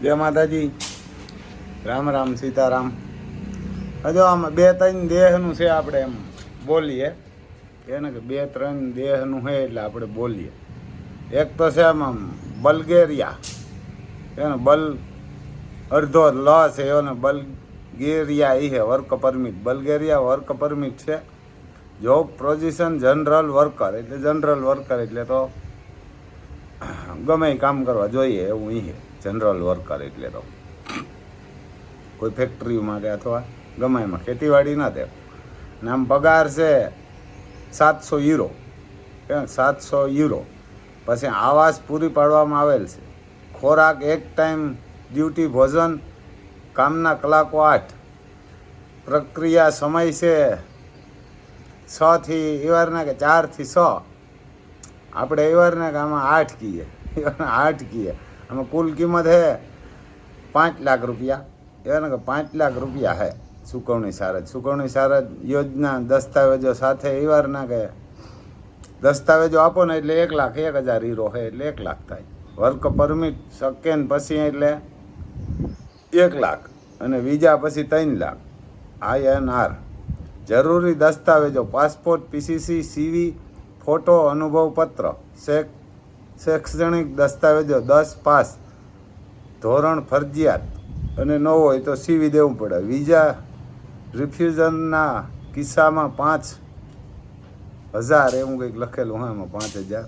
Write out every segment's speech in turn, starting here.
જય માતાજી, રામ રામ, સીતારામ. હજો આમ બે ત્રણ દેહનું છે, આપણે એમ બોલીએ એને કે બે ત્રણ દેહનું છે એટલે આપણે બોલીએ. એક તો છે આમ બલ્ગેરિયા, એને બલ અડધો લ છે એને બલ્ગેરિયા એ છે work permit. Bulgaria work permit છે. જોબ પોઝિશન જનરલ વર્કર, એટલે જનરલ વર્કર એટલે તો ગમે કામ કરવા જોઈએ એવું એ જનરલ વર્કર એટલે તો કોઈ ફેક્ટરીમાં કે અથવા ગમે એમાં ખેતીવાડી ના થાય. ને આમ પગાર છે 700 યુરો, 700 યુરો. પછી આવાસ પૂરી પાડવામાં આવેલ છે. ખોરાક એક ટાઈમ, ડ્યુટી ભોજન, કામના કલાકો 8. પ્રક્રિયા સમય છે 6 થી એવારના કે 4 થી 6. આપણે એવારના કે આમાં 8 કહીએ, 8 કહીએ. આમાં કુલ કિંમત છે 5 લાખ રૂપિયા. એવાના કે 5 લાખ રૂપિયા છે ચૂકવણી સારજ. ચૂકવણી સારજ યોજના દસ્તાવેજો સાથે એવારના કે દસ્તાવેજો આપો ને એટલે 1,01,000 યુરો છે એટલે 1 લાખ થાય. વર્ક પરમિટ સેકન્ડ પછી એટલે 1 લાખ અને વિઝા પછી 3 લાખ. INR. જરૂરી દસ્તાવેજો પાસપોર્ટ, PCC, CV, ફોટો, અનુભવ પત્ર, શૈક્ષણિક દસ્તાવેજો 10 પાસ, ધોરણ ફરજિયાત અને ન હોય તો CV દેવું પડે. વિઝા રિફ્યુઝનના કિસ્સામાં 5,000 એવું કંઈક લખેલું હા એમાં 5,000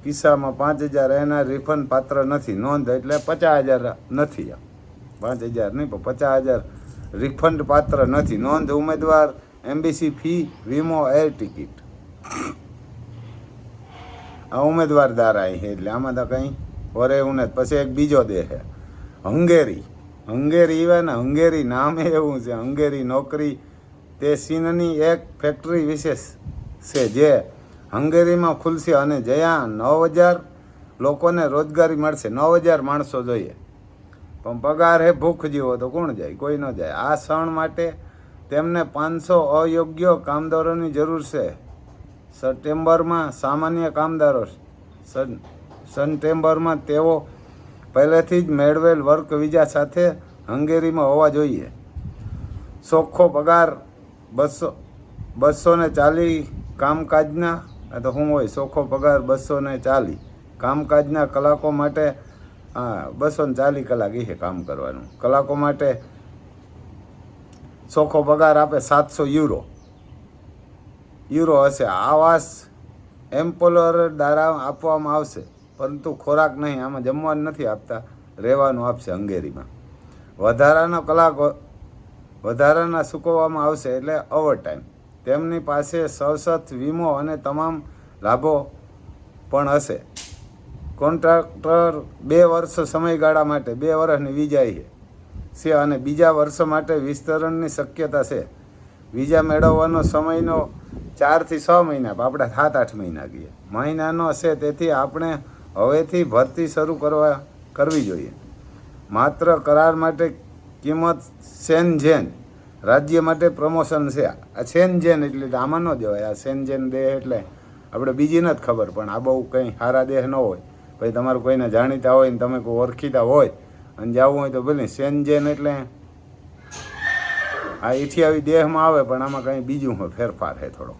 કિસ્સામાં 5,000 એના રિફંડ પાત્ર નથી. નોંધ એટલે 50,000 નથી, 5,000 નહીં પણ 50,000 રિફંડ પાત્ર નથી. નોંધ ઉમેદવાર એમ્બેસી ફી, વીમો, એર ટિકિટ. આ ઉમેદવાર દ્વારા અહીં એટલે આમાં તો કંઈ વરે એવું નથી. પછી એક બીજો દેહ છે હંગેરી. હંગેરી એવા ને હંગેરી નામ એવું છે. હંગેરી નોકરી તે ચીનની એક ફેક્ટરી વિશેષ છે જે હંગેરીમાં ખુલશે અને જ્યાં 9,000 લોકોને રોજગારી મળશે. 9,000 માણસો જોઈએ પણ પગાર હે ભૂખ જેવો તો કોણ જાય? કોઈ ન જાય. આ ક્ષણ માટે તેમને 500 અયોગ્ય કામદારોની જરૂર છે. સપ્ટેમ્બરમાં સામાન્ય કામદારો, સપ્ટેમ્બરમાં તેઓ પહેલેથી જ મેળવેલ વર્ક વિઝા સાથે હંગેરીમાં હોવા જોઈએ. ચોખ્ખો પગાર 240 કામકાજના, આ તો શું હોય? ચોખ્ખો પગાર 240 કામકાજના કલાકો માટે. 240 કલાક એ કામ કરવાનું. કલાકો માટે ચોખ્ખો પગાર આપે 700 યુરો હશે. આવાસ એમ્પ્લોયર દ્વારા આપવામાં આવશે પરંતુ ખોરાક નહીં. આમાં જમવાનું નથી આપતા, રહેવાનું આપશે હંગેરીમાં. વધારાના ચૂકવવામાં આવશે એટલે ઓવરટાઈમ. તેમની પાસે સવસત વીમો અને તમામ લાભો પણ હશે. કોન્ટ્રાક્ટર 2 વર્ષ સમયગાળા માટે 2 વર્ષની વિઝા છે અને બીજા વર્ષ માટે વિસ્તરણની શક્યતા છે. વિઝા મેળવવાનો સમયનો 4 થી 6 મહિના, આપણે 7-8 મહિના કહીએ મહિનાનો છે. તેથી આપણે હવેથી ભરતી શરૂ કરવી જોઈએ. માત્ર કરાર માટે કિંમત શેનઝેન રાજ્ય માટે પ્રમોશન છે. આ શેનઝેન એટલે આમાં ન જવાય. આ શેનઝેન દેહ એટલે આપણે બીજી નથી ખબર પણ આ બહુ કંઈ સારા દેહ ન હોય. પછી તમારું કોઈને જાણીતા હોય ને તમે કોઈ ઓળખીતા હોય અને જવું હોય તો ભલે. શેનઝેન એટલે આ 28 દેહમાં આવે પણ આમાં કંઈ બીજું હોય, ફેરફાર છે થોડો.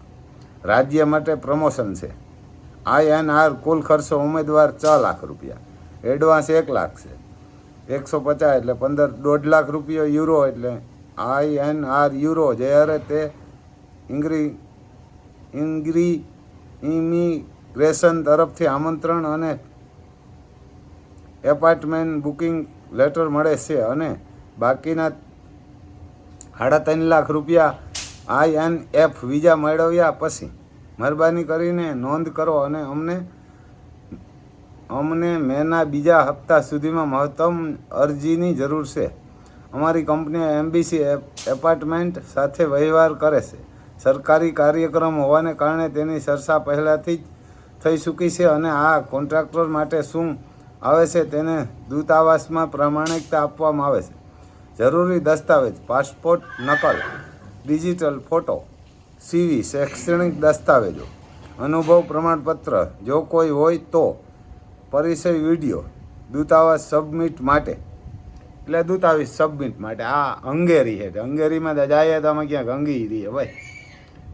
રાજ્ય માટે પ્રમોશન છે. INR. કુલ ખર્ચો ઉમેદવાર 6 લાખ રૂપિયા. એડવાન્સ 1 લાખ છે. 150 એટલે 1.5 લાખ રૂપિયા યુરો એટલે INR યુરો. જ્યારે તે ઇમિગ્રેશન તરફથી આમંત્રણ અને એપાર્ટમેન્ટ બુકિંગ લેટર મળે છે અને બાકીના 3.5 લાખ રૂપિયા INF વિઝા મેળવ્યા પછી. મહેરબાની કરીને નોંધ કરો અને અમને મેના બીજા હપ્તા સુધીમાં મહત્તમ અરજીની જરૂર છે. અમારી કંપની એમ્બેસી એપાર્ટમેન્ટ સાથે વહીવટ કરે છે. સરકારી કાર્યક્રમ હોવાને કારણે તેની ચર્ચા પહેલાંથી જ થઈ ચૂકી છે અને આ કોન્ટ્રાક્ટર માટે શું આવે છે તેને દૂતાવાસમાં પ્રમાણિકતા આપવામાં આવે છે. જરૂરી દસ્તાવેજ પાસપોર્ટ નકલ, ડિજિટલ ફોટો, CV, શૈક્ષણિક દસ્તાવેજો, અનુભવ પ્રમાણપત્ર જો કોઈ હોય તો, પરિચય વિડીયો, દૂતાવાસ સબમિટ માટે, એટલે દૂતાવાસ સબમિટ માટે. આ હંગેરી છે, હંગેરીમાં જાય તો અમે ક્યાંક હંગેરી ભાઈ,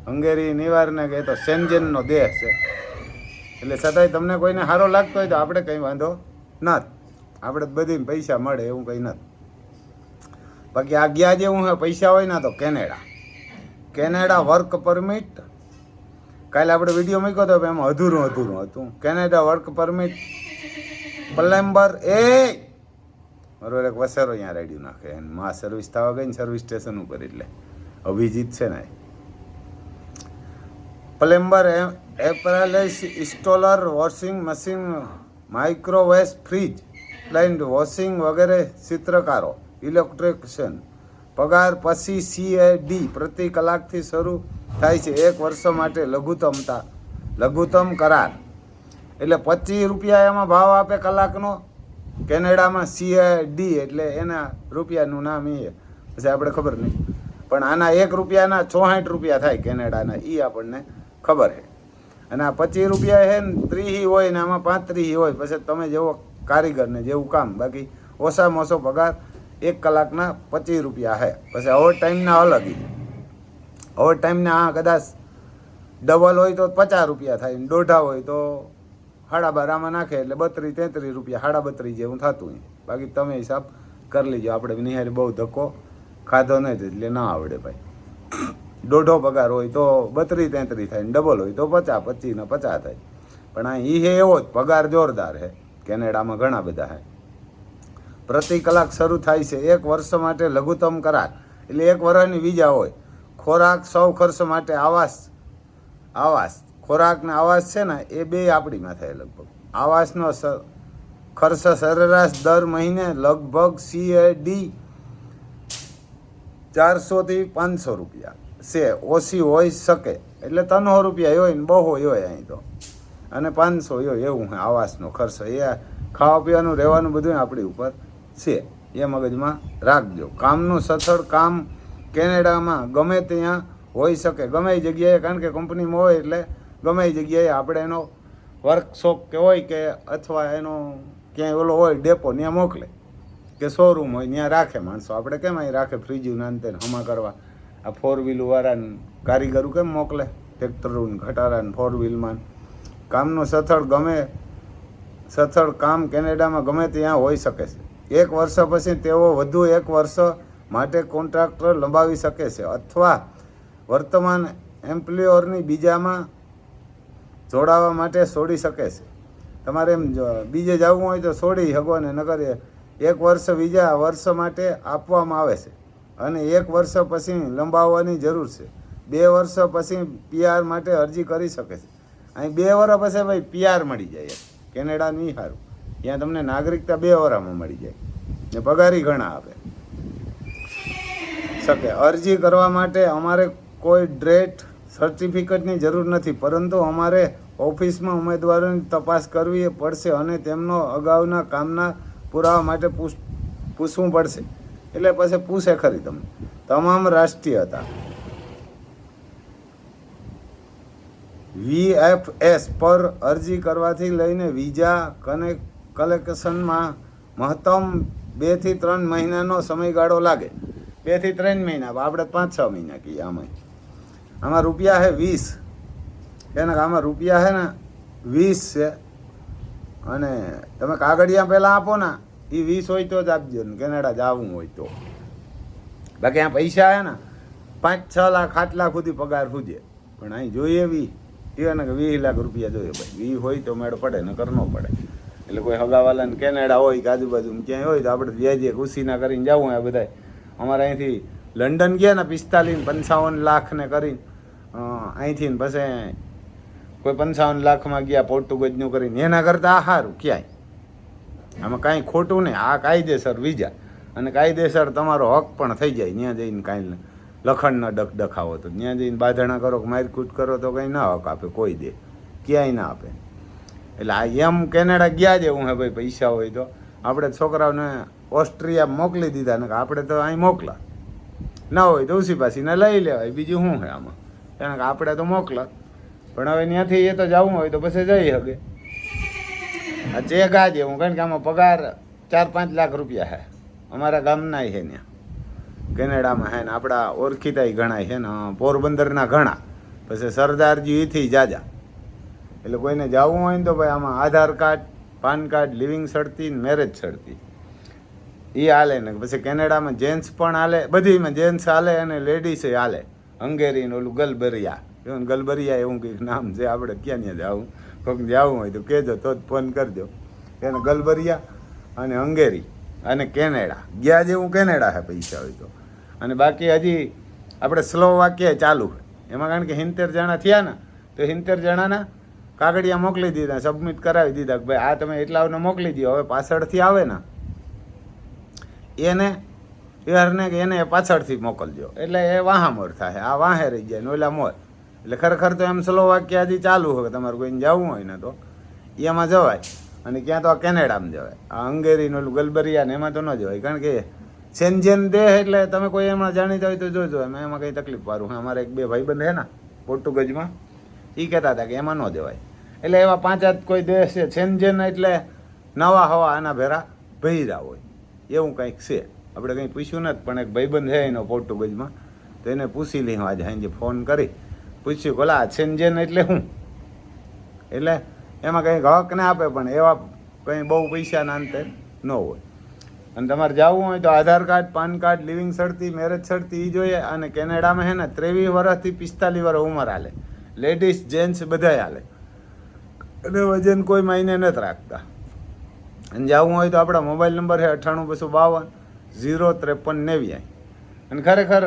હંગેરી નિવારને કે તો સેન્જનનો દેશ છે. એટલે છતાંય તમને કોઈને સારો લાગતો હોય તો આપણે કંઈ વાંધો નથી, આપણે બધી પૈસા મળે એવું કંઈ નથી. બાકી આ ગયા જેવું છે પૈસા હોય ને તો કેનેડા વર્ક પરમિટ, કાલે આપણે વિડીયો મૂક્યો હતો એમાં અધૂરું હતું. કેનેડા વર્ક પરમિટ પ્લમ્બર બરોબર એક વસેરો અહીંયા રેડી નાખે અને માં સર્વિસ થવા ગઈ ને સર્વિસ સ્ટેશન ઉપર, એટલે અભિજીત છે ને plumber, appliances, installer, washing machine, microwave, fridge, plant washing વગેરે, ચિત્રકારો, ઇલેક્ટ્રિશિયન. પગાર પછી CAD પ્રતિ કલાકથી શરૂ થાય છે. 1 વર્ષ માટે લઘુત્તમ કરાર, એટલે 25 રૂપિયા એમાં ભાવ આપે કલાકનો. કેનેડામાં CAD એટલે એના રૂપિયાનું નામ એ, પછી આપણે ખબર નહીં, પણ આના 1 રૂપિયાના 64 રૂપિયા થાય કેનેડાના, એ આપણને ખબર છે. અને આ 25 રૂપિયા છે ને 30 હોય ને આમાં 35 હોય, પછી તમે જેવો કારીગરને જેવું કામ. બાકી ઓછામાં ઓછો પગાર 1 કલાકના 25 રૂપિયા છે. પછી ઓવર ટાઈમના અલગ, ઓવર ટાઈમના આ કદાચ ડબલ હોય તો 50 રૂપિયા થાય, દોઢા હોય તો 12.5 આમાં નાખે એટલે 32-33 રૂપિયા, 32.5 જેવું થતું હોય. બાકી તમે હિસાબ કરી લેજો, આપણે નિહારી બહુ ધક્કો ખાધો નથી એટલે ના આવડે ભાઈ. દોઢો પગાર હોય તો 32-33 થાય, ડબલ હોય તો 50, 25 ને 50 થાય. પણ આ એ એવો જ પગાર જોરદાર છે, કેનેડામાં ઘણા બધા છે. પ્રતિ કલાક શરૂ થાય છે. 1 વર્ષ માટે લઘુત્તમ કરાર, એટલે 1 વર્ષની વિઝા હોય. ખોરાક, સૌ ખર્ચ માટે આવાસ, ખોરાક ને આવાસ છે ને એ બે આપણીમાં થાય લગભગ. આવાસનો ખર્ચ સરેરાશ દર મહિને લગભગ CAD 400 થી 500 રૂપિયા છે. ઓછી હોઈ શકે, એટલે 300 રૂપિયા હોય ને બહુ હોય અહીં તો, અને 500 હોય એવું હોય આવાસનો ખર્ચ. એ ખાવા પીવાનું રહેવાનું બધું આપણી ઉપર છે, એ મગજમાં રાખજો. કામનું સ્થળ, કામ કેનેડામાં ગમે ત્યાં હોઈ શકે, ગમે એ જગ્યાએ, કારણ કે કંપનીમાં હોય એટલે ગમે એ જગ્યાએ આપણે એનો વર્કશોપ કે હોય કે અથવા એનો ક્યાંય ઓલો હોય ડેપો ત્યાં મોકલે, કે શોરૂમ હોય ત્યાં રાખે માણસો. આપણે કેમ અહીં રાખે ફ્રીજું નાનતે હમા કરવા, આ 4 વ્હીલવાળાને કારીગરો કેમ મોકલે, ટ્રેક્ટરોને ઘટાડાને 4 વ્હીલમાં. કામનું સ્થળ કામ કેનેડામાં ગમે ત્યાં હોઈ શકે છે. 1 વર્ષ પછી તેઓ વધુ 1 વર્ષ માટે કોન્ટ્રાક્ટ લંબાવી શકે છે અથવા વર્તમાન એમ્પ્લોયરની બીજામાં જોડાવા માટે છોડી શકે છે. તમારે એમ બીજે જવું હોય તો છોડી શકો ને, નકર 1 વર્ષ બીજા વર્ષ માટે આપવામાં આવે છે અને 1 વર્ષ પછી લંબાવવાની જરૂર છે. 2 વર્ષ પછી PR માટે અરજી કરી શકે છે. અહીં 2 વર્ષ પછી ભાઈ PR મળી જાય. કેનેડા નહીં સારું, ત્યાં તમને નાગરિકતા 2 વર્ષમાં મળી જાય ને પગારી ઘણા આપે શકે. અરજી કરવા માટે અમારે કોઈ ડેથ સર્ટિફિકેટની જરૂર નથી, પરંતુ અમારે ઓફિસમાં ઉમેદવારોની તપાસ કરવી પડશે અને તેમનો અગાઉના કામના પુરાવા માટે પૂછવું પડશે. એટલે પછી પૂછે ખરી તમને. તમામ રાષ્ટ્રીયતા VFS પર અરજી કરવાથી લઈને વિઝા કલેક્શનમાં મહત્તમ 2 થી 3 મહિનાનો સમયગાળો લાગે. 2 થી 3 મહિના, આપણે 5-6 મહિના કહીએ. આમાં રૂપિયા છે 20, એને આમાં રૂપિયા છે ને 20 છે. અને તમે કાગળિયા પહેલાં આપો ને, એ 20 હોય તો જ આપજો ને કેનેડા જવું હોય તો. બાકી આ પૈસા છે ને 5-6 લાખ 8 લાખ સુધી પગાર સુજે, પણ અહીં જોઈએ એને કે 20 લાખ રૂપિયા જોઈએ ભાઈ. 20 હોય તો મેળ પડે, નકર ન પડે. એટલે કોઈ હગાવાલાને કેનેડા હોય કે આજુબાજુ ક્યાંય હોય તો આપણે વ્યાજે ખુશીના કરીને જવું. આ બધા અમારે અહીંથી લંડન ગયા ને 45-55 લાખ ને કરીને, અહીંથી પછી કોઈ 55 લાખમાં ગયા પોર્ટુગીઝનું કરીને. એના કરતાં આ સારું ક્યાંય, આમાં કાંઈ ખોટું નહીં. આ કાયદેસર વિઝા અને કાયદેસર તમારો હક પણ થઈ જાય. ત્યાં જઈને કાંઈ લખણ ન ડખાવો તો ત્યાં જઈને બાંધણા કરો કે મારકૂટ કરો તો કંઈ ના હક આપે કોઈ દે, ક્યાંય ના આપે. એટલે આ એમ કેનેડા ગયા જેવું હે ભાઈ. પૈસા હોય તો આપણે છોકરાઓને ઓસ્ટ્રિયા મોકલી દીધા ને, આપણે તો અહીં મોકલા. ના હોય તો ઉસી પાસીને લઈ લેવાય. બીજું શું છે આમાં, કારણ કે આપણે તો મોકલા. પણ હવે ત્યાંથી એ તો જવું હોય તો પછી જઈ શકે. આ ચેક આ જેવું, કારણ કે આમાં પગાર 4-5 લાખ રૂપિયા છે. અમારા ગામના છે ત્યાં કેનેડામાં છે ને, આપણા ઓળખીતા ઘણા છે ને, પોરબંદરના ઘણા, પછી સરદારજી એથી જાજા. એટલે કોઈને જવું હોય ને તો ભાઈ આમાં Aadhaar card, PAN card, leaving સડતી, મેરેજ સડતી એ હાલે ને. પછી કેનેડામાં જેન્ટ્સ પણ હાલે, બધીમાં જેન્ટ્સ હાલે અને લેડીસે હાલે. હંગેરીને ઓલું ગલબરિયા, એવું ગલબરિયા એવું કંઈક નામ છે. આપણે ક્યાં ત્યાં જવું, કોઈક જવું હોય તો કહેજો, તો જ ફોન કરજો. એને ગલબરિયા અને હંગેરી અને કેનેડા ગયા જેવું કેનેડા છે પૈસા હોય તો. અને બાકી હજી આપણે સ્લોવાકિયા ચાલુ છે એમાં, કારણ કે 70 જણા થયા ને, તો 70 જણાના કાગળિયા મોકલી દીધા, સબમિટ કરાવી દીધા કે ભાઈ આ તમે એટલાઓને મોકલી દો. હવે પાછળથી આવે ને એને યારને કે એને પાછળથી મોકલજો, એટલે એ વાહામોર થાય. આ વાહે રહી જાય ને ઓલા મોર. એટલે ખરેખર તો એમ સ્લોવાકિયા હજી ચાલુ હોય. તમારે કોઈને જવું હોય ને તો એમાં જવાય. અને ક્યાં તો આ કેનેડામાં જવાય. આ હંગેરી ઓલું ગલબરિયા ને એમાં તો ન જવાય, કારણ કે સેન્જેન દેહ એટલે તમે કોઈ એમાં જાણીતા હોય તો જોજો. એમાં કંઈ તકલીફ વાળું. અમારે 1-2 ભાઈબંધ છે ને પોર્ટુગીઝમાં, એ કહેતા હતા કે એમાં ન જવાય. એટલે એવા 5 કોઈ દેશ છે સેન્જેન, એટલે નવા હવા આના ભેરા ભૈરા હોય એવું કંઈક છે. આપણે કંઈ પૂછ્યું નથી, પણ એક ભાઈબંધ છે એનો પોર્ટુગીઝમાં, તો એને પૂછી લઈ. આજે સાંજે ફોન કરી પૂછ્યું કે ઓલા સેન્જેન એટલે શું. એટલે એમાં કંઈક હક ને આપે, પણ એવા કંઈ બહુ પૈસાના અંતે ન હોય. અને તમારે જવું હોય તો Aadhaar card, PAN card, leaving સડતી, મેરેજ સડતી એ જોઈએ. અને કેનેડામાં છે ને 23 વર્ષથી 45 વર્ષ ઉંમર હાલે, લેડીઝ જેન્ટ્સ બધાય હાલે. અને વજન કોઈ માયને નથી રાખતા. અને જવું હોય તો આપણા મોબાઈલ નંબર છે 9852 053 89. અને ખરેખર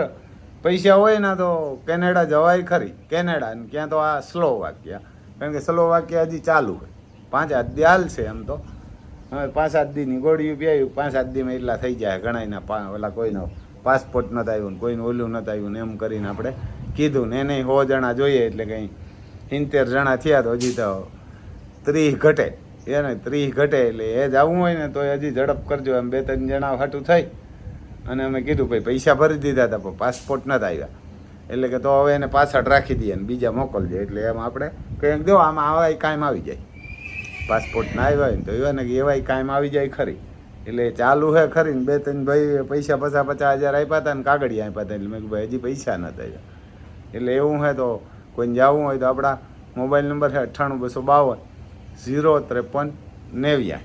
પૈસા હોય ને તો કેનેડા જવાય ખરી. કેનેડા અને ક્યાં તો આ સ્લોવાકિયા, કારણ કે સ્લોવાકિયા હજી ચાલુ હોય. 5 દી હાલશે એમ તો. હવે 5-7 દીની ગોળીઓ પીવ્યું, 5-7 દીમાં એટલા થઈ જાય ઘણાના. ઓલા કોઈનો પાસપોર્ટ નહોતું આવ્યું ને કોઈને ઓલું નહોતું આવ્યું ને એમ કરીને આપણે કીધું ને. એને 100 જણા જોઈએ, એટલે કંઈ 70 જણા થયા તો હજી તો 30 ઘટે. એને 30 ઘટે એટલે એ જવું હોય ને તો હજી ઝડપ કરજો. એમ 2-3 જણા હાટું થઈ. અને અમે કીધું ભાઈ પૈસા ભરી દીધા હતા પણ પાસપોર્ટ નહોતા આવ્યા, એટલે કે તો હવે એને પાછળ રાખી દઈએ ને બીજા મોકલજો. એટલે એમ આપણે કંઈક જો આમાં આવા કાયમ આવી જાય. પાસપોર્ટ ના આવ્યા હોય ને તો એવા ને કે એવાય કાયમ આવી જાય ખરી. એટલે ચાલુ હે ખરી ને. 2-3 ભાઈ પૈસા 50,000 આપ્યા હતા ને કાગળિયા આપ્યા હતા. એટલે મેં કીધું ભાઈ હજી પૈસા નહોતા આવ્યા. એટલે એવું હે તો કોઈને જવું હોય તો આપણા મોબાઈલ નંબર છે 9852 053 89.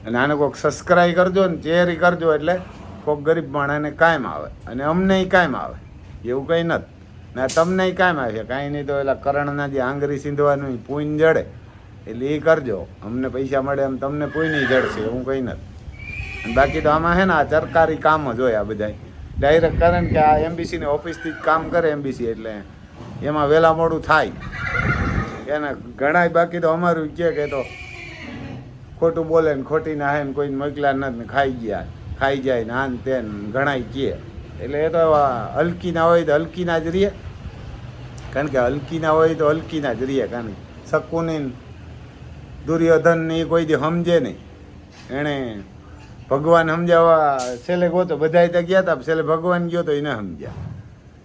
અને આને કોઈક સબસ્ક્રાઈબ કરજો ને ચેરી કરજો, એટલે કોઈક ગરીબ માણસને કાયમ આવે અને અમને કાયમ આવે. એવું કંઈ નથી ને તમને કાયમ આવે. કાંઈ નહીં તો એલા કરણના જે આંગળી સીંધવાનું પૂન જડે, એટલે એ કરજો. અમને પૈસા મળે એમ તમને પૂની જડશે, એવું કંઈ નથી. અને બાકી તો આમાં છે ને આ સરકારી કામ જ હોય આ બધા ડાયરેક્ટ. કારણ કે આ એમ્બેસીની ઓફિસથી જ કામ કરે એમ્બેસી, એટલે એમાં વહેલા મોડું થાય એને ઘણા. બાકી તો અમારું કે તો ખોટું બોલે ને ખોટી ના હે ને કોઈને મોકલ્યા નથી ને ખાઈ જાય ને આન તેન ઘણા કહે. એટલે એ તો હલકી ના હોય તો હલકીના જ રહીએ. કારણ કે હલકી ના હોય તો હલકીના જ રહીએ. કારણ કે શકુની દુર્યોધન ને એ કોઈ દી સમજે નહીં. એણે ભગવાન સમજાવવા છેલ્લે ગોતો બધાય તો ગયા હતા, છેલ્લે ભગવાન ગયો તો એ ન સમજ્યા,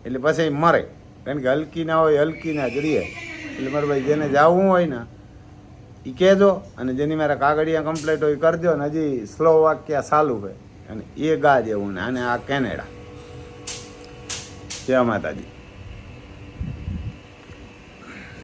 એટલે પછી મરે. કારણ કે હલકી ના હોય હલકીના જ રહીએ. એટલે મારે ભાઈ જેને જવું હોય ને એ કહેજો. અને જેની મારા કાગળિયા કમ્પ્લીટ હોય કરજો. ને હજી સ્લોવાકિયા ચાલુ હોય અને એ ગા જેવું ને. અને આ કેનેડા. જય માતાજી.